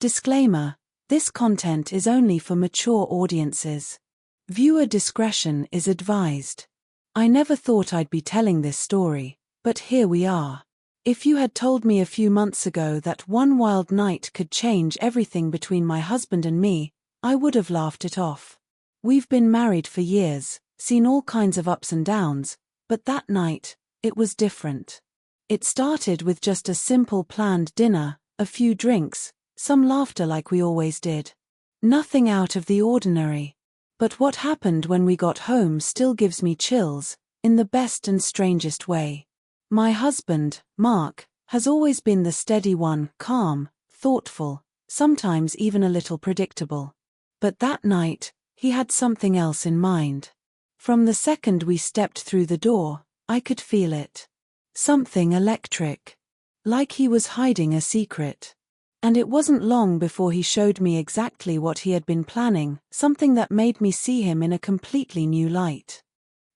Disclaimer: this content is only for mature audiences. Viewer discretion is advised. I never thought I'd be telling this story, but here we are. If you had told me a few months ago that one wild night could change everything between my husband and me, I would have laughed it off. We've been married for years, seen all kinds of ups and downs, but that night, it was different. It started with just a simple planned dinner, a few drinks, some laughter like we always did. Nothing out of the ordinary. But what happened when we got home still gives me chills, in the best and strangest way. My husband, Mark, has always been the steady one, calm, thoughtful, sometimes even a little predictable. But that night, he had something else in mind. From the second we stepped through the door, I could feel it. Something electric. Like he was hiding a secret. And it wasn't long before he showed me exactly what he had been planning, something that made me see him in a completely new light.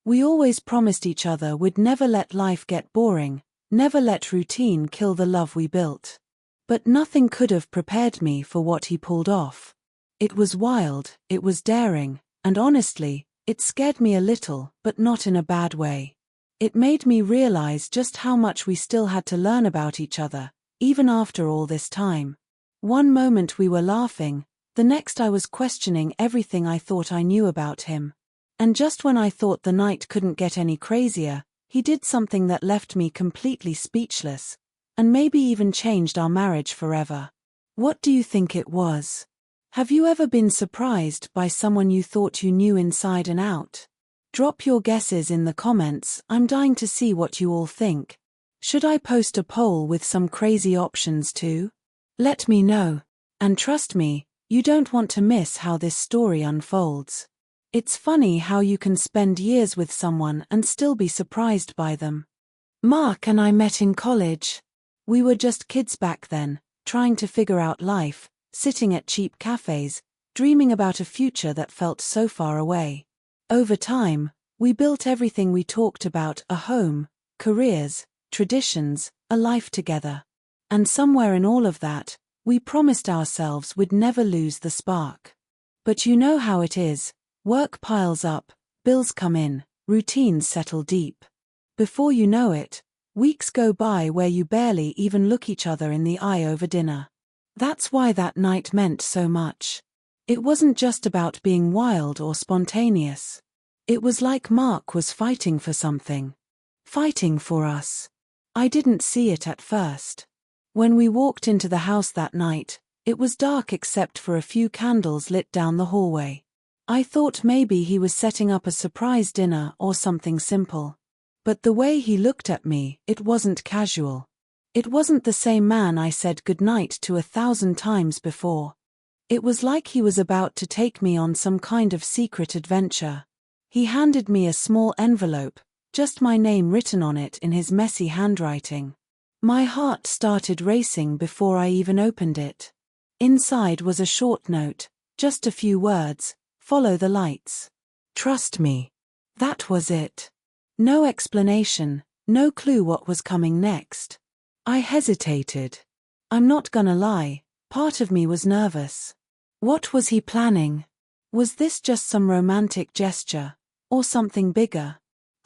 We always promised each other we'd never let life get boring, never let routine kill the love we built. But nothing could have prepared me for what he pulled off. It was wild, it was daring, and honestly, it scared me a little, but not in a bad way. It made me realize just how much we still had to learn about each other, even after all this time. One moment we were laughing, the next I was questioning everything I thought I knew about him. And just when I thought the night couldn't get any crazier, he did something that left me completely speechless, and maybe even changed our marriage forever. What do you think it was? Have you ever been surprised by someone you thought you knew inside and out? Drop your guesses in the comments, I'm dying to see what you all think. Should I post a poll with some crazy options too? Let me know. And trust me, you don't want to miss how this story unfolds. It's funny how you can spend years with someone and still be surprised by them. Mark and I met in college. We were just kids back then, trying to figure out life, sitting at cheap cafes, dreaming about a future that felt so far away. Over time, we built everything we talked about: a home, careers, traditions, a life together. And somewhere in all of that, we promised ourselves we'd never lose the spark. But you know how it is, work piles up, bills come in, routines settle deep. Before you know it, weeks go by where you barely even look each other in the eye over dinner. That's why that night meant so much. It wasn't just about being wild or spontaneous. It was like Mark was fighting for something. Fighting for us. I didn't see it at first. When we walked into the house that night, it was dark except for a few candles lit down the hallway. I thought maybe he was setting up a surprise dinner or something simple. But the way he looked at me, it wasn't casual. It wasn't the same man I said goodnight to 1,000 times before. It was like he was about to take me on some kind of secret adventure. He handed me a small envelope, just my name written on it in his messy handwriting. My heart started racing before I even opened it. Inside was a short note, just a few words: follow the lights. Trust me. That was it. No explanation, no clue what was coming next. I hesitated. I'm not gonna lie, part of me was nervous. What was he planning? Was this just some romantic gesture, or something bigger?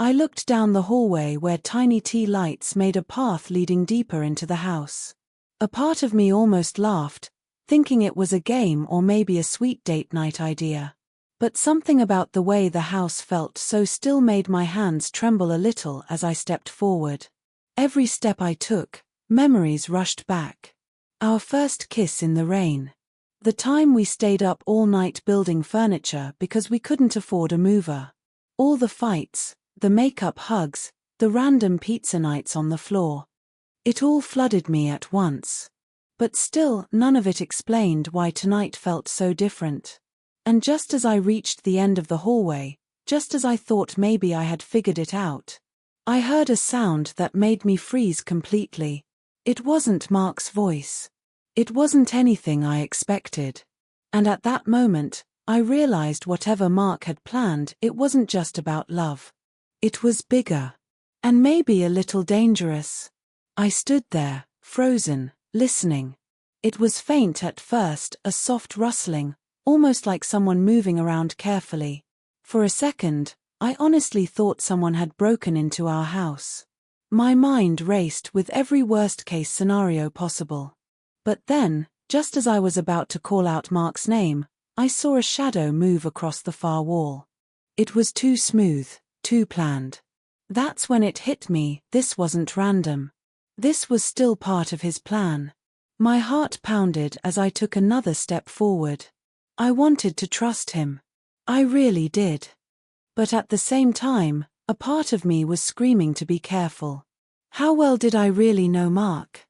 I looked down the hallway where tiny tea lights made a path leading deeper into the house. A part of me almost laughed, thinking it was a game or maybe a sweet date night idea. But something about the way the house felt so still made my hands tremble a little as I stepped forward. Every step I took, memories rushed back. Our first kiss in the rain. The time we stayed up all night building furniture because we couldn't afford a mover. All the fights, the make-up hugs, the random pizza nights on the floor. It all flooded me at once. But still, none of it explained why tonight felt so different. And just as I reached the end of the hallway, just as I thought maybe I had figured it out, I heard a sound that made me freeze completely. It wasn't Mark's voice. It wasn't anything I expected. And at that moment, I realized whatever Mark had planned, it wasn't just about love. It was bigger. And maybe a little dangerous. I stood there, frozen, listening. It was faint at first, a soft rustling, almost like someone moving around carefully. For a second, I honestly thought someone had broken into our house. My mind raced with every worst-case scenario possible. But then, just as I was about to call out Mark's name, I saw a shadow move across the far wall. It was too smooth, too planned. That's when it hit me, this wasn't random. This was still part of his plan. My heart pounded as I took another step forward. I wanted to trust him. I really did. But at the same time, a part of me was screaming to be careful. How well did I really know Mark?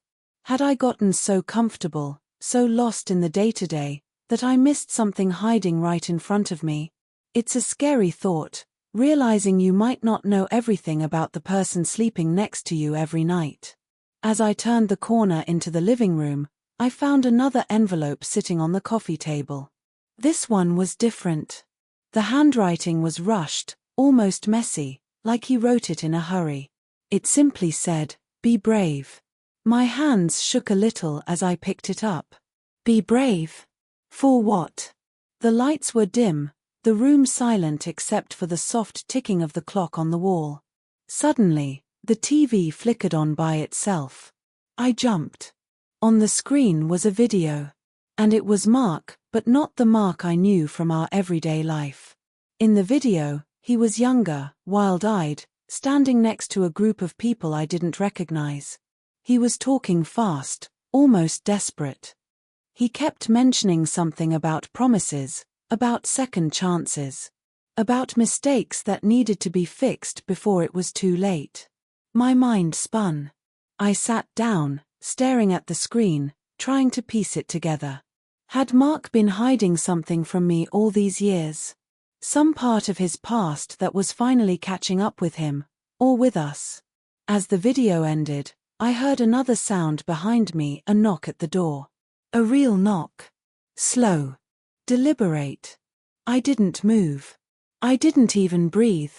Had I gotten so comfortable, so lost in the day-to-day, that I missed something hiding right in front of me? It's a scary thought, realizing you might not know everything about the person sleeping next to you every night. As I turned the corner into the living room, I found another envelope sitting on the coffee table. This one was different. The handwriting was rushed, almost messy, like he wrote it in a hurry. It simply said, "Be brave." My hands shook a little as I picked it up. Be brave? For what? The lights were dim, the room silent except for the soft ticking of the clock on the wall. Suddenly, the TV flickered on by itself. I jumped. On the screen was a video. And it was Mark, but not the Mark I knew from our everyday life. In the video, he was younger, wild-eyed, standing next to a group of people I didn't recognize. He was talking fast, almost desperate. He kept mentioning something about promises, about second chances, about mistakes that needed to be fixed before it was too late. My mind spun. I sat down, staring at the screen, trying to piece it together. Had Mark been hiding something from me all these years? Some part of his past that was finally catching up with him, or with us? As the video ended, I heard another sound behind me, a knock at the door. A real knock. Slow. Deliberate. I didn't move. I didn't even breathe.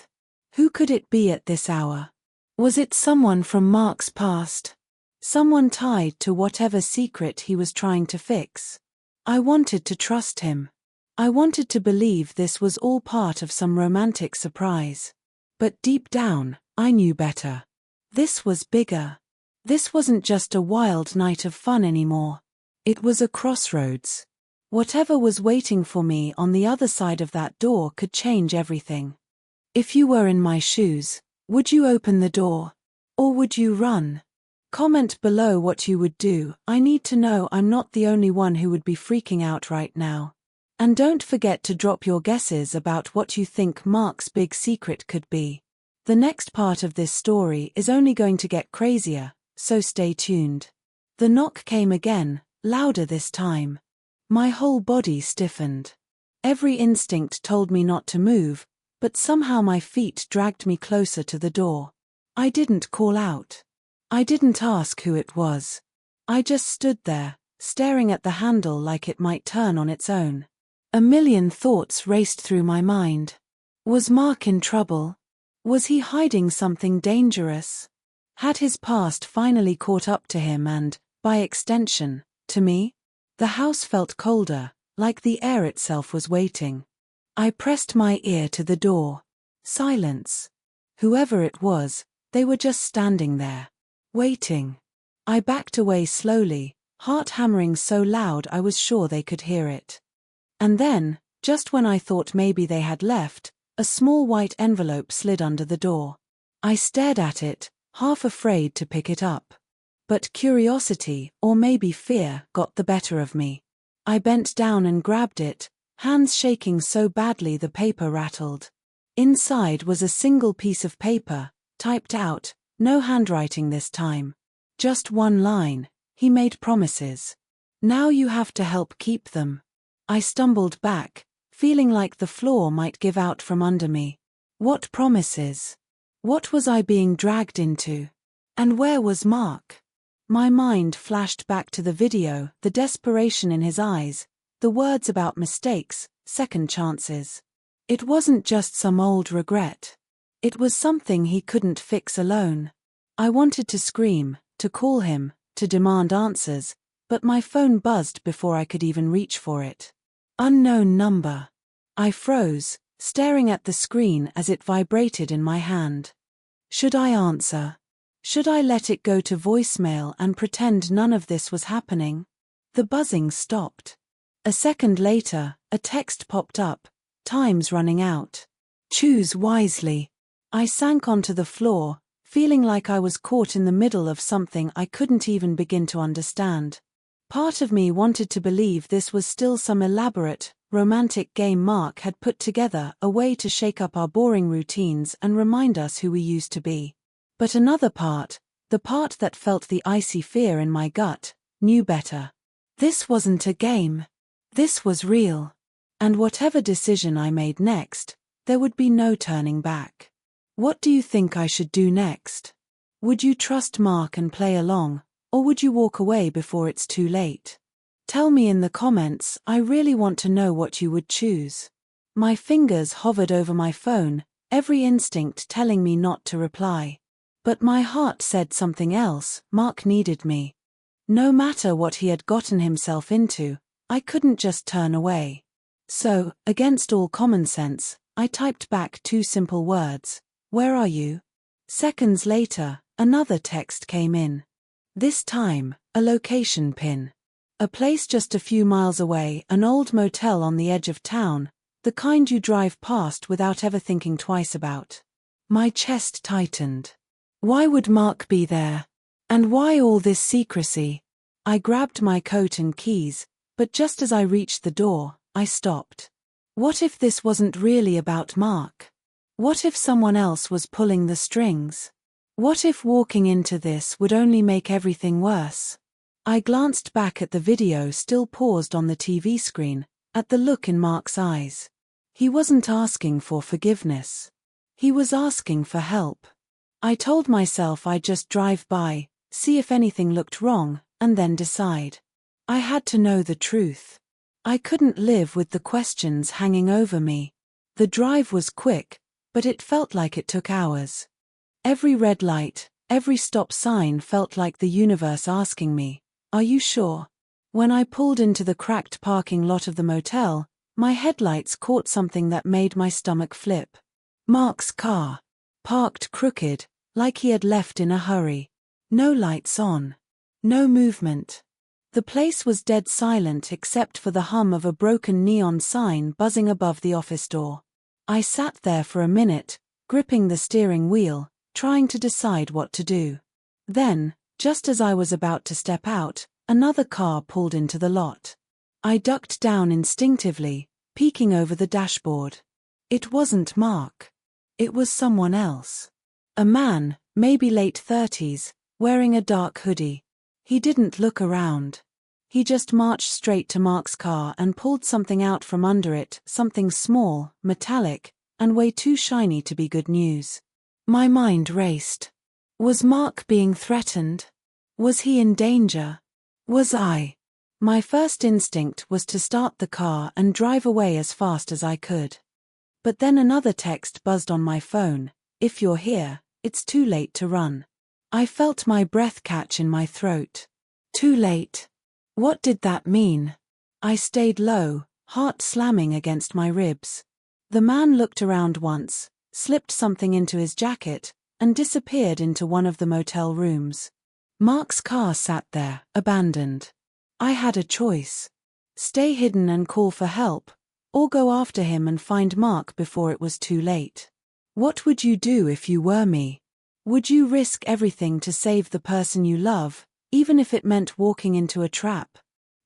Who could it be at this hour? Was it someone from Mark's past? Someone tied to whatever secret he was trying to fix? I wanted to trust him. I wanted to believe this was all part of some romantic surprise. But deep down, I knew better. This was bigger. This wasn't just a wild night of fun anymore. It was a crossroads. Whatever was waiting for me on the other side of that door could change everything. If you were in my shoes, would you open the door? Or would you run? Comment below what you would do. I need to know I'm not the only one who would be freaking out right now. And don't forget to drop your guesses about what you think Mark's big secret could be. The next part of this story is only going to get crazier, so stay tuned. The knock came again, louder this time. My whole body stiffened. Every instinct told me not to move, but somehow my feet dragged me closer to the door. I didn't call out. I didn't ask who it was. I just stood there, staring at the handle like it might turn on its own. A million thoughts raced through my mind. Was Mark in trouble? Was he hiding something dangerous? Had his past finally caught up to him and, by extension, to me? The house felt colder, like the air itself was waiting. I pressed my ear to the door. Silence. Whoever it was, they were just standing there. Waiting. I backed away slowly, heart hammering so loud I was sure they could hear it. And then, just when I thought maybe they had left, a small white envelope slid under the door. I stared at it, half afraid to pick it up. But curiosity, or maybe fear, got the better of me. I bent down and grabbed it, hands shaking so badly the paper rattled. Inside was a single piece of paper, typed out, no handwriting this time. Just one line: he made promises. Now you have to help keep them. I stumbled back, feeling like the floor might give out from under me. What promises? What was I being dragged into? And where was Mark? My mind flashed back to the video, the desperation in his eyes, the words about mistakes, second chances. It wasn't just some old regret. It was something he couldn't fix alone. I wanted to scream, to call him, to demand answers, But my phone buzzed before I could even reach for it. Unknown number. I froze, staring at the screen as it vibrated in my hand. Should I answer? Should I let it go to voicemail and pretend none of this was happening? The buzzing stopped. A second later, a text popped up. Time's running out. Choose wisely. I sank onto the floor, feeling like I was caught in the middle of something I couldn't even begin to understand. Part of me wanted to believe this was still some elaborate, romantic game Mark had put together, a way to shake up our boring routines and remind us who we used to be. But another part, the part that felt the icy fear in my gut, knew better. This wasn't a game. This was real. And whatever decision I made next, there would be no turning back. What do you think I should do next? Would you trust Mark and play along, or would you walk away before it's too late? Tell me in the comments, I really want to know what you would choose. My fingers hovered over my phone, every instinct telling me not to reply. But my heart said something else. Mark needed me. No matter what he had gotten himself into, I couldn't just turn away. So, against all common sense, I typed back 2 simple words. Where are you? Seconds later, another text came in. This time, a location pin. A place just a few miles away, an old motel on the edge of town, the kind you drive past without ever thinking twice about. My chest tightened. Why would Mark be there? And why all this secrecy? I grabbed my coat and keys, but just as I reached the door, I stopped. What if this wasn't really about Mark? What if someone else was pulling the strings? What if walking into this would only make everything worse? I glanced back at the video still paused on the TV screen, at the look in Mark's eyes. He wasn't asking for forgiveness. He was asking for help. I told myself I'd just drive by, see if anything looked wrong, and then decide. I had to know the truth. I couldn't live with the questions hanging over me. The drive was quick, but it felt like it took hours. Every red light, every stop sign felt like the universe asking me, "Are you sure?" When I pulled into the cracked parking lot of the motel, my headlights caught something that made my stomach flip. Mark's car. Parked crooked, like he had left in a hurry. No lights on. No movement. The place was dead silent except for the hum of a broken neon sign buzzing above the office door. I sat there for a minute, gripping the steering wheel, trying to decide what to do. Then, just as I was about to step out, another car pulled into the lot. I ducked down instinctively, peeking over the dashboard. It wasn't Mark. It was someone else. A man, maybe late 30s, wearing a dark hoodie. He didn't look around. He just marched straight to Mark's car and pulled something out from under it, something small, metallic, and way too shiny to be good news. My mind raced. Was Mark being threatened? Was he in danger? Was I? My first instinct was to start the car and drive away as fast as I could. But then another text buzzed on my phone. If you're here, it's too late to run. I felt my breath catch in my throat. Too late. What did that mean? I stayed low, heart slamming against my ribs. The man looked around once, slipped something into his jacket, and disappeared into one of the motel rooms. Mark's car sat there, abandoned. I had a choice. Stay hidden and call for help, or go after him and find Mark before it was too late. What would you do if you were me? Would you risk everything to save the person you love, even if it meant walking into a trap?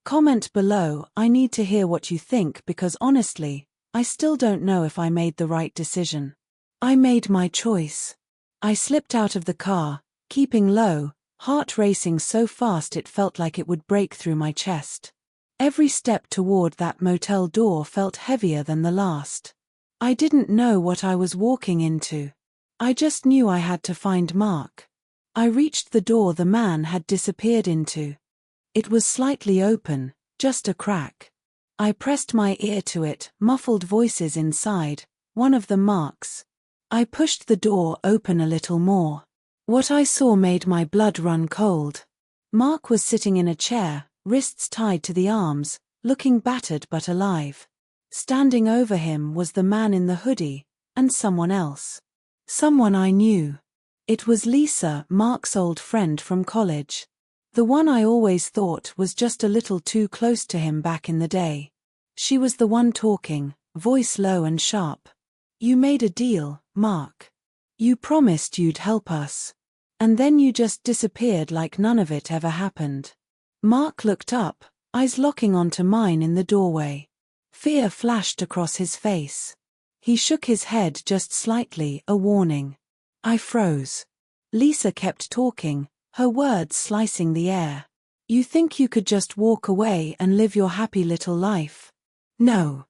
Comment below. I need to hear what you think because honestly, I still don't know if I made the right decision. I made my choice. I slipped out of the car, keeping low, heart racing so fast it felt like it would break through my chest. Every step toward that motel door felt heavier than the last. I didn't know what I was walking into. I just knew I had to find Mark. I reached the door the man had disappeared into. It was slightly open, just a crack. I pressed my ear to it, muffled voices inside, one of them Mark's. I pushed the door open a little more. What I saw made my blood run cold. Mark was sitting in a chair, wrists tied to the arms, looking battered but alive. Standing over him was the man in the hoodie, and someone else. Someone I knew. It was Lisa, Mark's old friend from college. The one I always thought was just a little too close to him back in the day. She was the one talking, voice low and sharp. "You made a deal, Mark. You promised you'd help us. And then you just disappeared like none of it ever happened." Mark looked up, eyes locking onto mine in the doorway. Fear flashed across his face. He shook his head just slightly, a warning. I froze. Lisa kept talking, her words slicing the air. "You think you could just walk away and live your happy little life? No.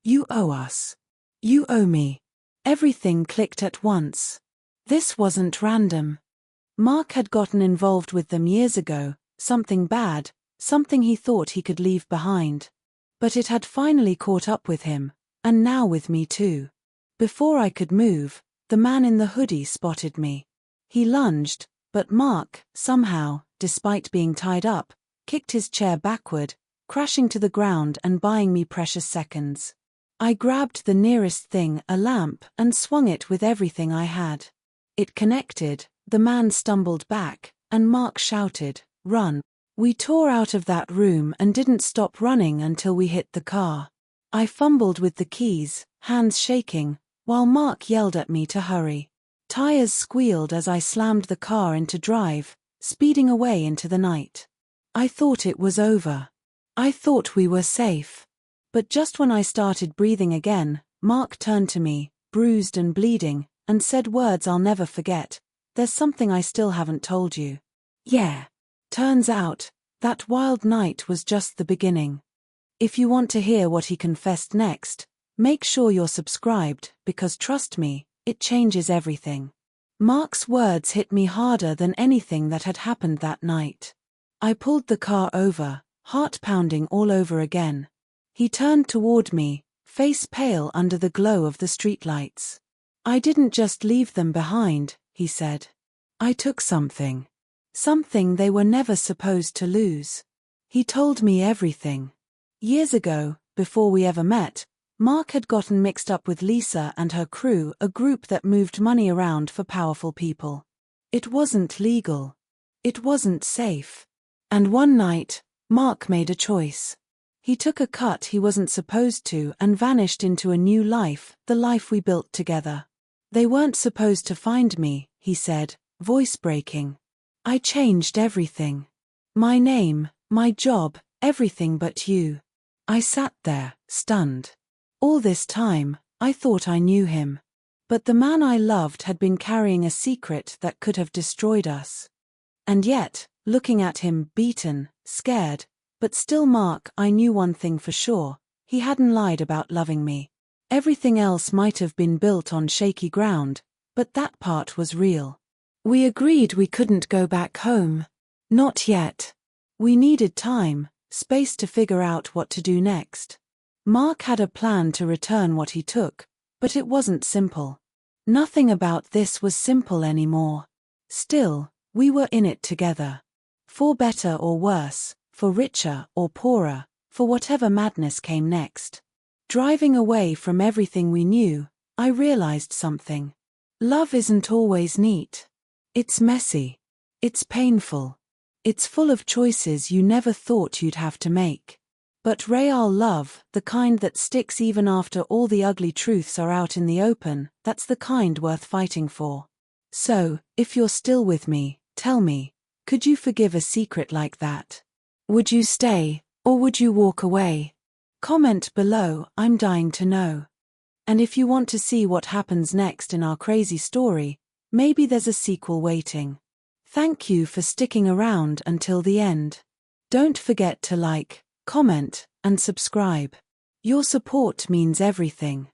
You owe us. You owe me." Everything clicked at once. This wasn't random. Mark had gotten involved with them years ago, something bad, something he thought he could leave behind. But it had finally caught up with him, and now with me too. Before I could move, the man in the hoodie spotted me. He lunged, but Mark, somehow, despite being tied up, kicked his chair backward, crashing to the ground and buying me precious seconds. I grabbed the nearest thing, a lamp, and swung it with everything I had. It connected, the man stumbled back, and Mark shouted, "Run." We tore out of that room and didn't stop running until we hit the car. I fumbled with the keys, hands shaking, while Mark yelled at me to hurry. Tires squealed as I slammed the car into drive, speeding away into the night. I thought it was over. I thought we were safe. But just when I started breathing again, Mark turned to me, bruised and bleeding, and said words I'll never forget. "There's something I still haven't told you." Yeah. Turns out, that wild night was just the beginning. If you want to hear what he confessed next, make sure you're subscribed, because trust me, it changes everything. Mark's words hit me harder than anything that had happened that night. I pulled the car over, heart pounding all over again. He turned toward me, face pale under the glow of the streetlights. "I didn't just leave them behind," he said. "I took something. Something they were never supposed to lose." He told me everything. Years ago, before we ever met, Mark had gotten mixed up with Lisa and her crew, a group that moved money around for powerful people. It wasn't legal. It wasn't safe. And one night, Mark made a choice. He took a cut he wasn't supposed to and vanished into a new life, the life we built together. "They weren't supposed to find me," he said, voice breaking. "I changed everything. My name, my job, everything but you." I sat there, stunned. All this time, I thought I knew him. But the man I loved had been carrying a secret that could have destroyed us. And yet, looking at him, beaten, scared, but still Mark, I knew one thing for sure, he hadn't lied about loving me. Everything else might have been built on shaky ground, but that part was real. We agreed we couldn't go back home. Not yet. We needed time, space to figure out what to do next. Mark had a plan to return what he took, but it wasn't simple. Nothing about this was simple anymore. Still, we were in it together. For better or worse, for richer or poorer, for whatever madness came next. Driving away from everything we knew, I realized something. Love isn't always neat. It's messy. It's painful. It's full of choices you never thought you'd have to make. But real love, the kind that sticks even after all the ugly truths are out in the open, that's the kind worth fighting for. So, if you're still with me, tell me, could you forgive a secret like that? Would you stay, or would you walk away? Comment below, I'm dying to know. And if you want to see what happens next in our crazy story, maybe there's a sequel waiting. Thank you for sticking around until the end. Don't forget to like, comment, and subscribe. Your support means everything.